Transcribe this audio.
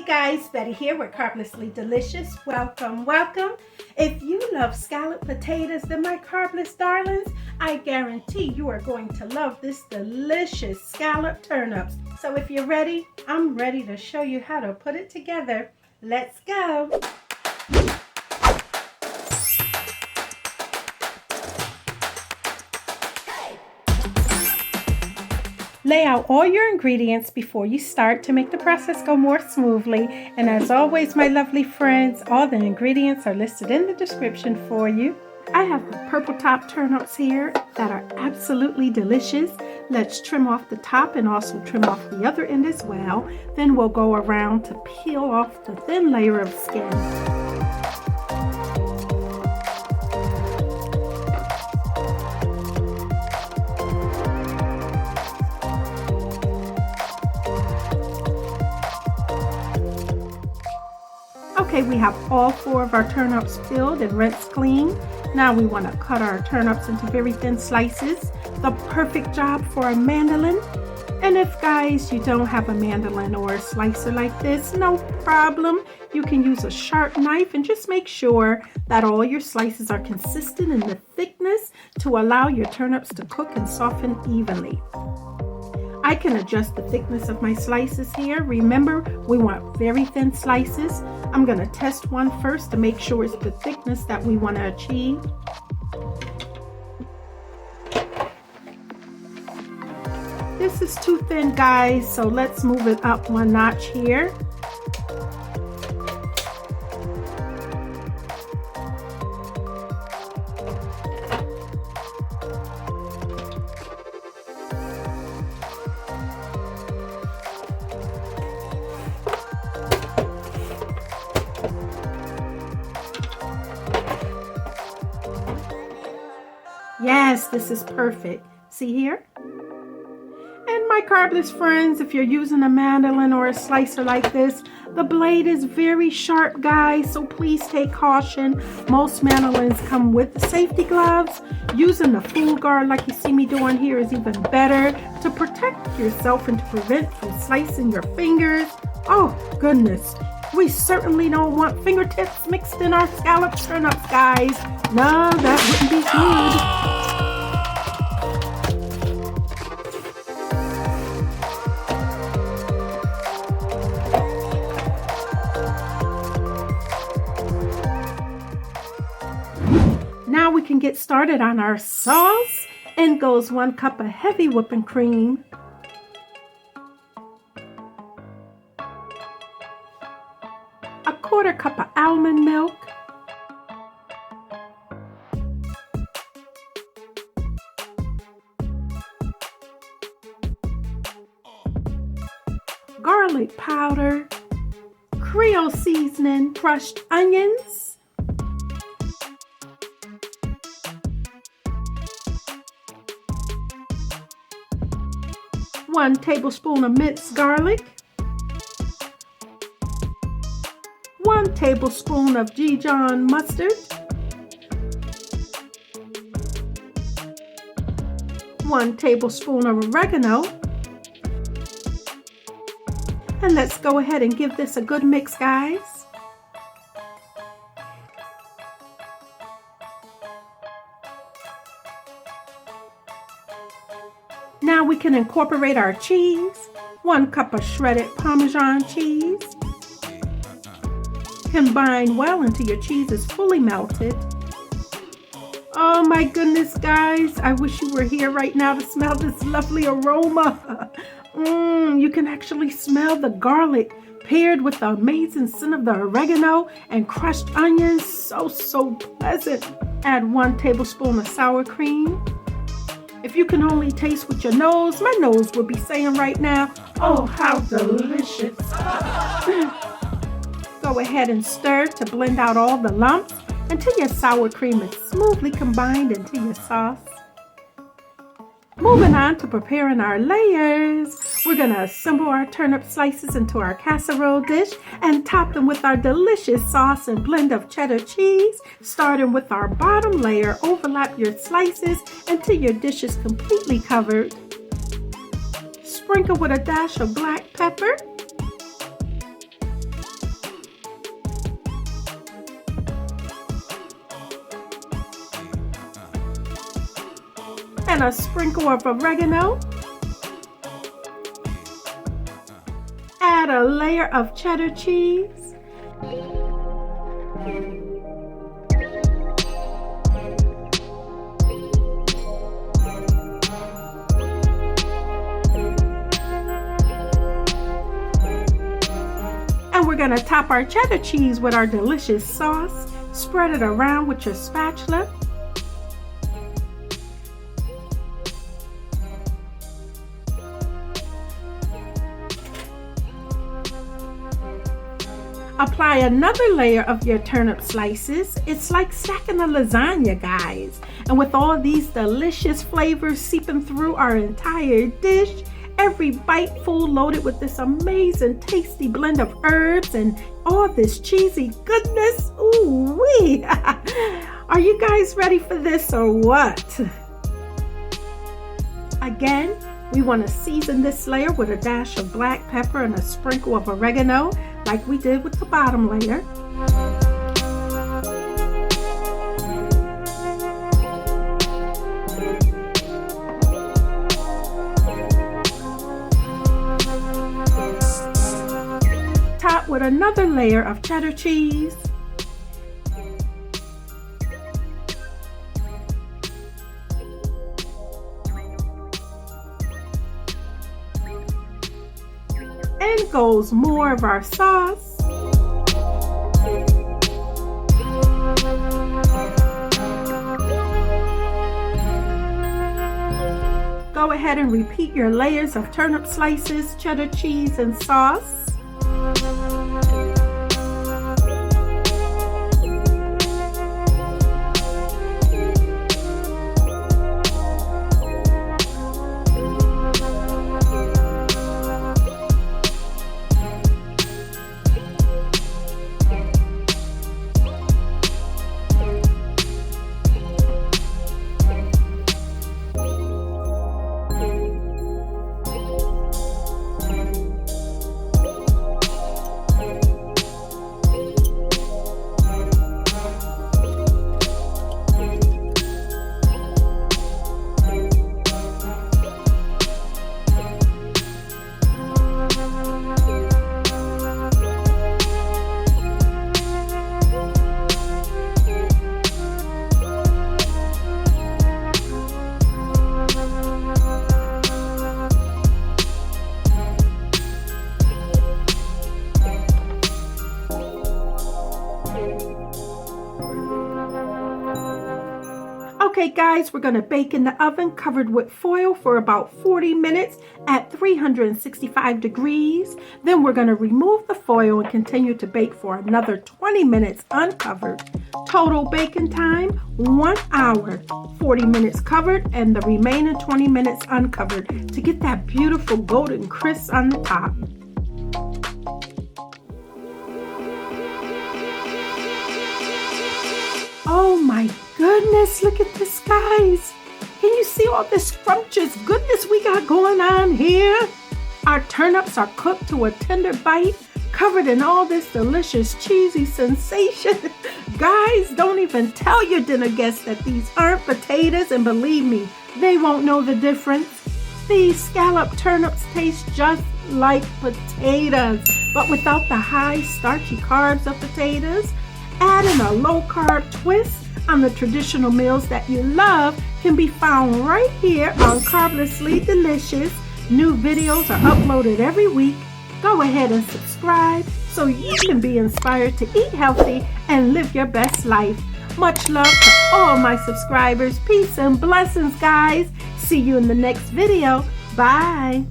guys, Betty here with Carblessly Delicious. Welcome, welcome. If you love scalloped potatoes, then my carbless darlings, I guarantee you are going to love this delicious scalloped turnips. So if you're ready, I'm ready to show you how to put it together. Let's go. Lay out all your ingredients before you start to make the process go more smoothly. And as always, my lovely friends, all the ingredients are listed in the description for you. I have the purple top turnips here that are absolutely delicious. Let's trim off the top and also trim off the other end as well. Then we'll go around to peel off the thin layer of skin. Okay, we have all 4 of our turnips peeled and rinsed clean. Now we want to cut our turnips into very thin slices. The perfect job for a mandolin. And if guys, you don't have a mandolin or a slicer like this, no problem. You can use a sharp knife and just make sure that all your slices are consistent in the thickness to allow your turnips to cook and soften evenly. I can adjust the thickness of my slices here. Remember, we want very thin slices. I'm going to test one first to make sure it's the thickness that we want to achieve. This is too thin, guys, so let's move it up one notch here. Yes, this is perfect. See here? And my carbless friends, if you're using a mandolin or a slicer like this, the blade is very sharp, guys, so please take caution. Most mandolins come with the safety gloves. Using the full guard like you see me doing here is even better to protect yourself and to prevent from slicing your fingers. Oh, goodness. We certainly don't want fingertips mixed in our scalloped turnips, guys. No, that wouldn't be good. Now we can get started on our sauce. In goes 1 cup of heavy whipping cream. A 1/4 cup of almond milk. Garlic powder. Creole seasoning. Crushed onions. 1 tablespoon of minced garlic. 1 tablespoon of Dijon mustard. 1 tablespoon of oregano. And let's go ahead and give this a good mix, guys. Now we can incorporate our cheese. 1 cup of shredded Parmesan cheese. Combine well until your cheese is fully melted. Oh my goodness, guys. I wish you were here right now to smell this lovely aroma. You can actually smell the garlic paired with the amazing scent of the oregano and crushed onions. So pleasant. Add 1 tablespoon of sour cream. If you can only taste with your nose, my nose would be saying right now, oh, how delicious. Go ahead and stir to blend out all the lumps until your sour cream is smoothly combined into your sauce. Moving on to preparing our layers. We're going to assemble our turnip slices into our casserole dish and top them with our delicious sauce and blend of cheddar cheese. Starting with our bottom layer, overlap your slices until your dish is completely covered. Sprinkle with a dash of black pepper. and a sprinkle of oregano. Add a layer of cheddar cheese. And we're going to top our cheddar cheese with our delicious sauce. Spread it around with your spatula. Apply another layer of your turnip slices. It's like stacking a lasagna, guys. And with all these delicious flavors seeping through our entire dish, every biteful loaded with this amazing tasty blend of herbs and all this cheesy goodness. Ooh-wee! Are you guys ready for this or what? Again, we want to season this layer with a dash of black pepper and a sprinkle of oregano, like we did with the bottom layer. Top with another layer of cheddar cheese. And goes more of our sauce. Go ahead and repeat your layers of turnip slices, cheddar cheese, and sauce. Okay guys, we're going to bake in the oven covered with foil for about 40 minutes at 365 degrees. Then we're going to remove the foil and continue to bake for another 20 minutes uncovered. Total baking time, 1 hour, 40 minutes covered and the remaining 20 minutes uncovered to get that beautiful golden crisp on the top. Oh my goodness, look at this, guys. Can you see all this scrumptious goodness we got going on here? Our turnips are cooked to a tender bite, covered in all this delicious cheesy sensation. Guys, don't even tell your dinner guests that these aren't potatoes, and believe me, they won't know the difference. These scalloped turnips taste just like potatoes, but without the high starchy carbs of potatoes. Adding a low-carb twist on the traditional meals that you love can be found right here on Carblessly Delicious. New videos are uploaded every week. Go ahead and subscribe so you can be inspired to eat healthy and live your best life. Much love to all my subscribers. Peace and blessings, guys. See you in the next video. Bye.